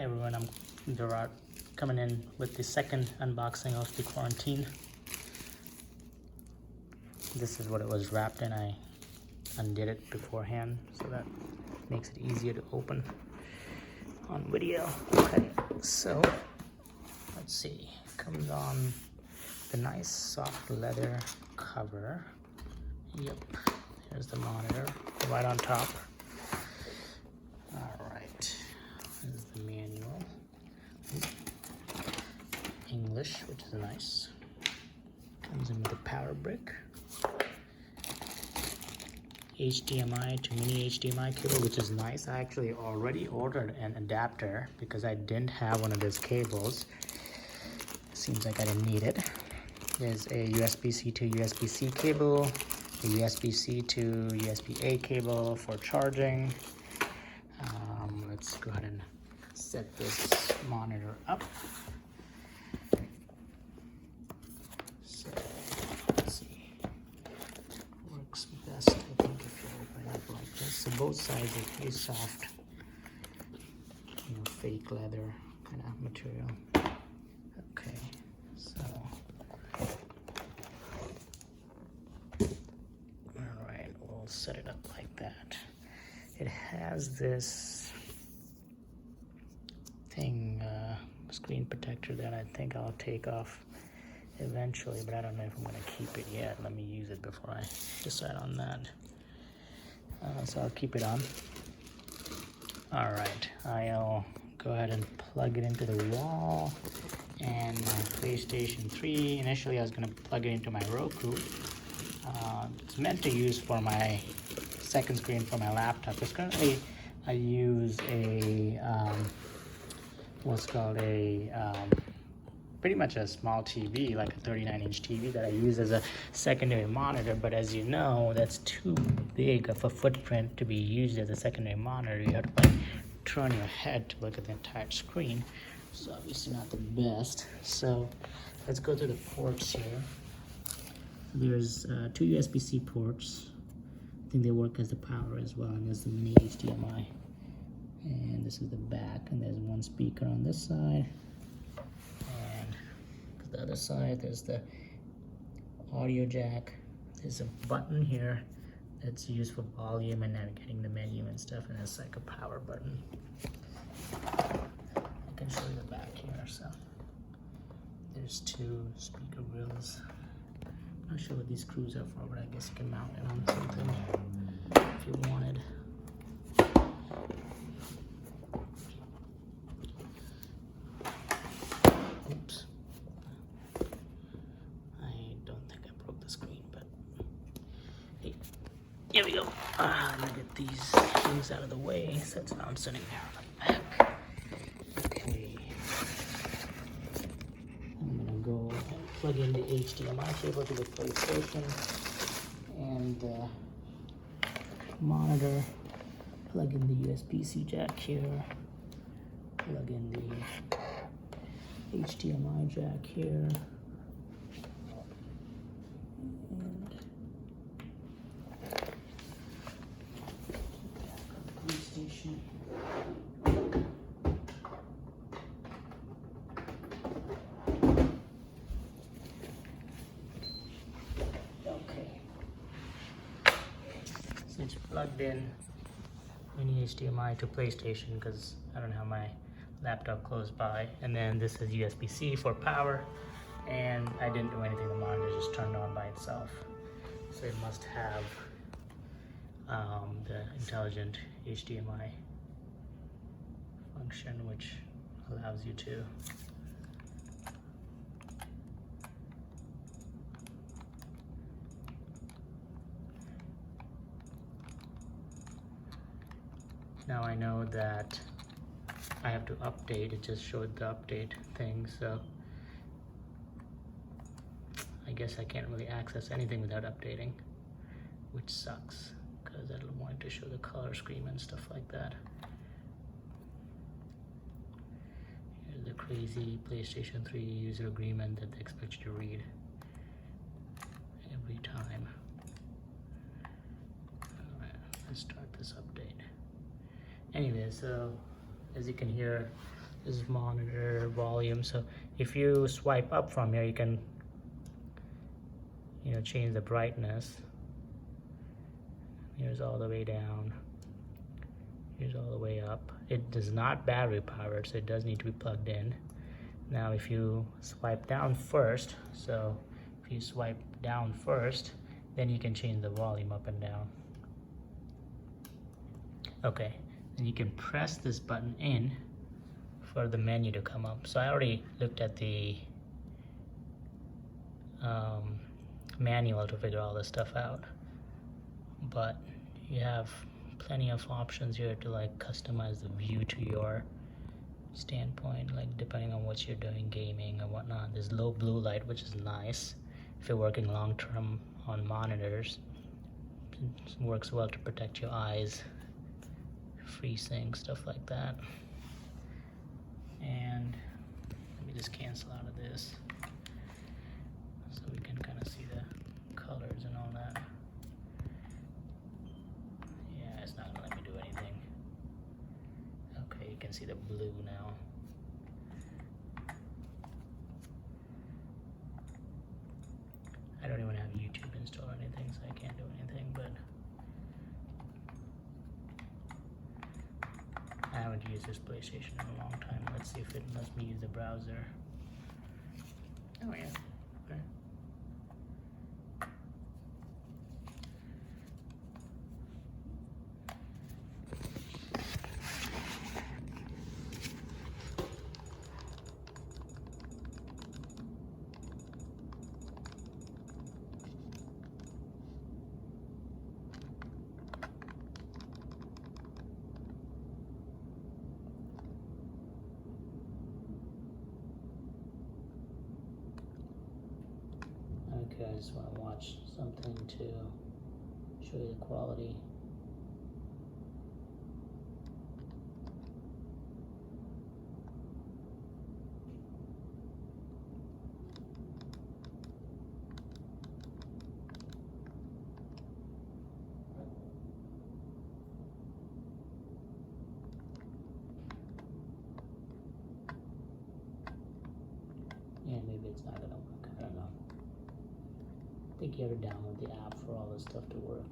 everyone, I'm Gerard coming in with the second unboxing of the quarantine. This is what it was wrapped in. I undid it beforehand so that makes it easier to open on video. Okay, so let's see. It comes on the nice soft leather cover. Yep, here's the monitor right on top. Alright, here's the manual. English, which is nice. Comes in with a power brick. HDMI to mini HDMI cable, which is nice. I actually already ordered an adapter because I didn't have one of those cables. Seems like I didn't need it. There's a USB-C to USB-C cable, a USB-C to USB-A cable for charging. Let's go ahead and set this monitor up. So, let's see. Works best, I think, if you open it up like this. So both sides are pretty soft, fake leather kind of material. Okay, so all right, we'll set it up like that. It has this thing, screen protector that I think I'll take off eventually, but I don't know if I'm going to keep it yet. Let me use it before I decide on that. So I'll keep it on. All right, I'll go ahead and plug it into the wall and my PlayStation 3. Initially, I was going to plug it into my Roku. It's meant to use for my second screen for my laptop. Because currently, I use a what's called a pretty much a small TV, like a 39-inch TV that I use as a secondary monitor. But as you know, that's too big of a footprint to be used as a secondary monitor. You have to like turn your head to look at the entire screen. So obviously not the best. So let's go to the ports here. There's two USB-C ports. I think they work as the power as well, and there's the mini HDMI. And this is the back, and there's one speaker on this side. And the other side, there's the audio jack. There's a button here that's used for volume and navigating the menu and stuff, and it's like a power button. I can show you the back here. So there's two speaker grills. I'm not sure what these screws are for, but I guess you can mount it on something if you wanted. Oops. I don't think I broke the screen, but hey, here we go. Let me get these things out of the way since I'm sitting there on the back. Okay. I'm gonna go and plug in the HDMI cable to the PlayStation and the monitor. Plug in the USB-C jack here. Plug in the HDMI jack here. And PlayStation. Okay. So it's plugged in mini HDMI to PlayStation because I don't have my laptop close by, and then this is USB-C for power, and I didn't do anything. The monitor just turned on by itself, so it must have the intelligent HDMI function, which allows you to now I know that I have to update. It just showed the update thing, so I guess I can't really access anything without updating, which sucks because I don't want it to show the color scheme and stuff like that. Here's the crazy PlayStation 3 user agreement that they expect you to read every time. Alright, let's start this update. Anyway, so as you can hear, is monitor volume. So if you swipe up from here, you can, you know, change the brightness. Here's all the way down. Here's all the way up. It is not battery powered, so it does need to be plugged in. Now if you swipe down first, so if you swipe down first, then you can change the volume up and down. Okay, and you can press this button in for the menu to come up. So I already looked at the manual to figure all this stuff out, but you have plenty of options here to like customize the view to your standpoint, like depending on what you're doing, gaming and whatnot. There's low blue light, which is nice if you're working long term on monitors. It works well to protect your eyes, FreeSync, stuff like that. And let me just cancel out of this so we can kind of see the colors and all that. Yeah, it's not gonna let me do anything. Okay, you can see the blue now. I don't even have YouTube installed or anything, so I can't do anything, but I haven't used this PlayStation in a long time. Let's see if it lets me use the browser. Oh yeah, okay. Okay, I just want to watch something to show you the quality. Yeah, maybe it's not gonna work, I don't know. I think you have to download the app for all this stuff to work.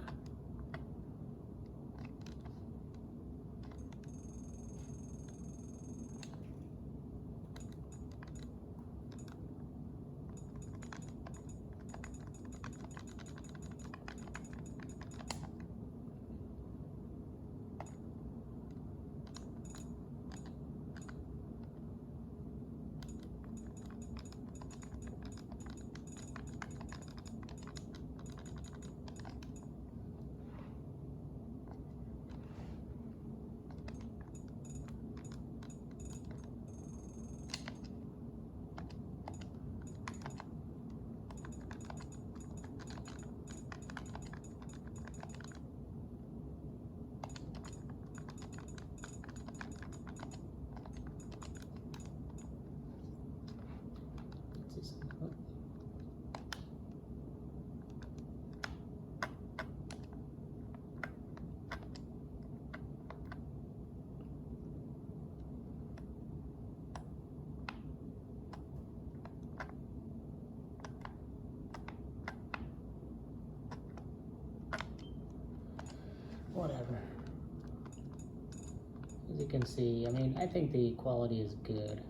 Whatever. As you can see, I mean, I think the quality is good.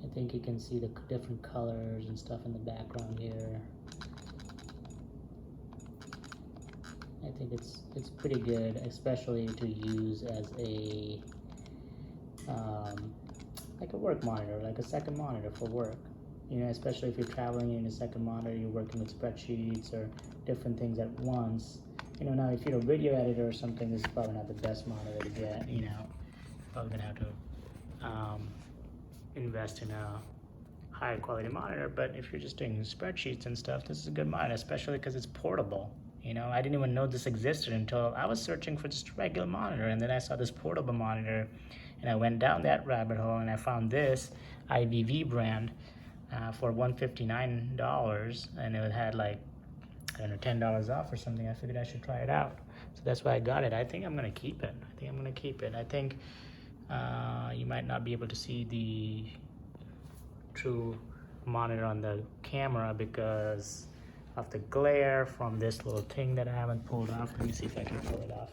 I think you can see the different colors and stuff in the background here. I think it's pretty good, especially to use as a like a work monitor, like a second monitor for work. You know, especially if you're traveling in a second monitor, you're working with spreadsheets or different things at once. You know, now if you're a video editor or something, this is probably not the best monitor to get. You know, probably gonna have to invest in a higher quality monitor. But if you're just doing spreadsheets and stuff, this is a good monitor, especially because it's portable. You know, I didn't even know this existed until I was searching for just a regular monitor, and then I saw this portable monitor, and I went down that rabbit hole, and I found this IVV brand for $159, and it had like, I don't know, $10 off or something. I figured I should try it out, so that's why I got it. I think I'm gonna keep it. I think you might might not be able to see the true monitor on the camera because of the glare from this little thing that I haven't pulled off. Let me see if I can pull it off.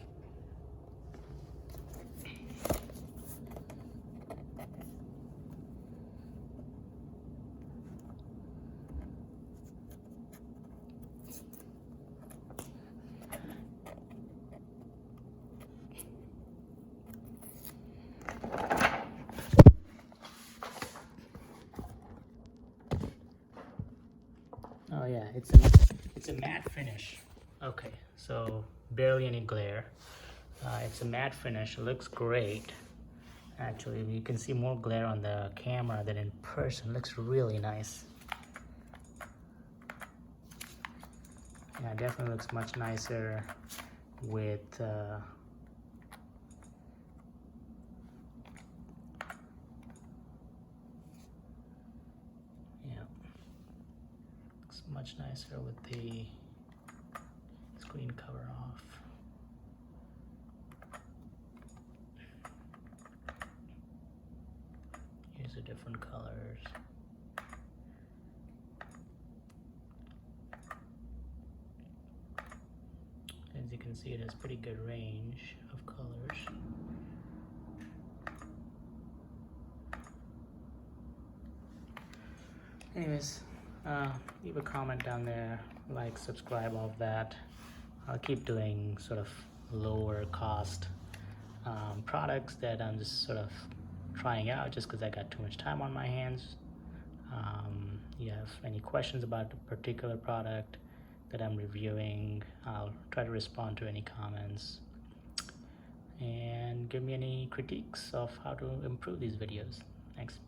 Oh yeah, it's a matte finish. Okay, so barely any glare. It's a matte finish. It looks great. Actually, you can see more glare on the camera than in person. It looks really nice. Yeah, it definitely looks much nicer with yeah, looks much nicer with the screen cover off. Here's the different colors. As you can see, it has pretty good range of colors. Anyways, leave a comment down there, like, subscribe, all of that. I'll keep doing sort of lower cost products that I'm just sort of trying out just because I got too much time on my hands. You have any questions about a particular product that I'm reviewing, I'll try to respond to any comments and give me any critiques of how to improve these videos. Thanks.